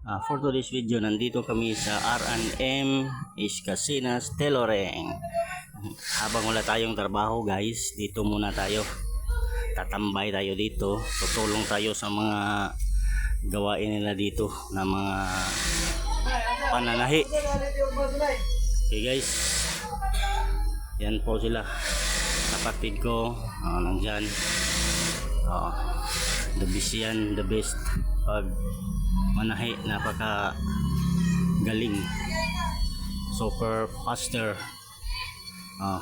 For today's video, nandito kami sa R&M Iskasinas Tailoring. Habang wala tayong trabaho guys, dito muna tayo. Tatambay tayo dito. Tutulong tayo sa mga gawain nila dito na mga pananahi. Okay guys, yan po sila. Kapatid ko, nandyan. The best yan, the best. Pag manahi, napaka galing, super faster.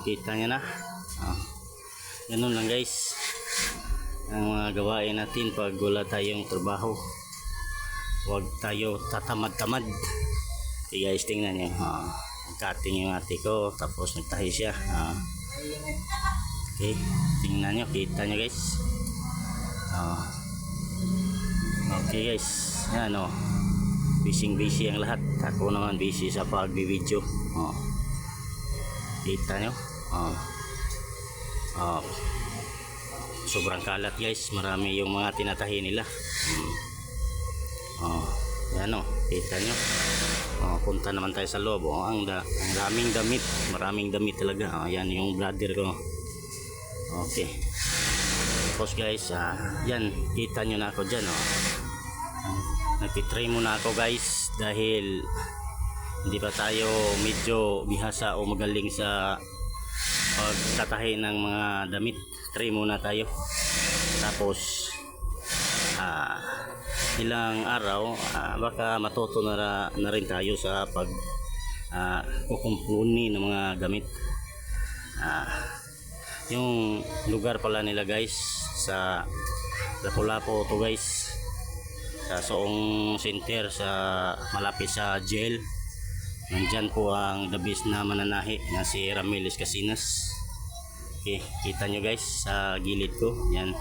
Kita nyo na. Ganun lang guys ang mga gawain natin pag wala tayong trabaho. Huwag tayo tatamad-tamad. Okay guys, tingnan nyo. Cutting yung ate ko, tapos nagtahi siya. Okay, tingnan nyo, kita nyo guys. Okay guys, yan busy ang lahat. Ako naman busy sa pag-video. Kita nyo. Sobrang kalat guys, marami yung mga tinatahi nila. Yan kita nyo. Punta naman tayo sa loob. Ang daming damit, maraming damit talaga. Yan yung brother ko. Okay, tapos guys, yan, kita nyo na ako dyan. Nagtitry muna ako guys dahil hindi pa tayo medyo bihasa o magaling sa pagtatahi ng mga damit. Try muna tayo, tapos ilang araw baka matuto na rin tayo sa pag kukumpuni ng mga gamit. Yung lugar pala nila guys sa Lapu-Lapu to guys, sa Soong Center, sa malapit sa jail. Nandyan po ang the best na mananahi na si Ramil Iskasinas. Okay, kita nyo guys sa gilid ko, yan,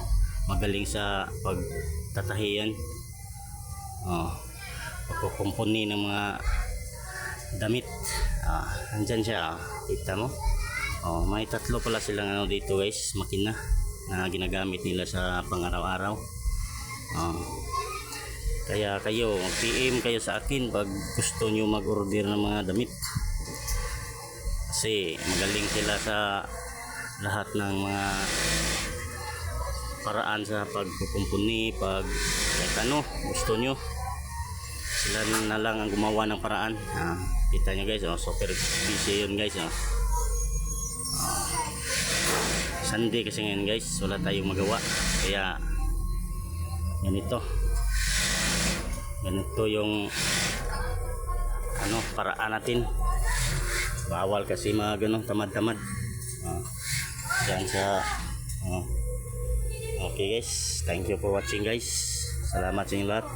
magaling sa pagtatahi yan. Pagkukumpuni ng mga damit. Nandyan siya, kita mo. May tatlo pala silang dito guys, makina na ginagamit nila sa pang-araw-araw. Kaya kayo, PM kayo sa akin pag gusto nyo mag-order ng mga damit, kasi magaling sila sa lahat ng mga paraan sa pagkukumpuni. Pag kahit gusto nyo, sila na lang ang gumawa ng paraan. Kita nyo guys, super busy yun guys. Sunday kasi ngayon guys, wala tayong magawa, kaya ganito yung paraan natin. Bawal kasi mga tamad-tamad dyan sa okay guys, thank you for watching guys. Salamat sa inyo lahat.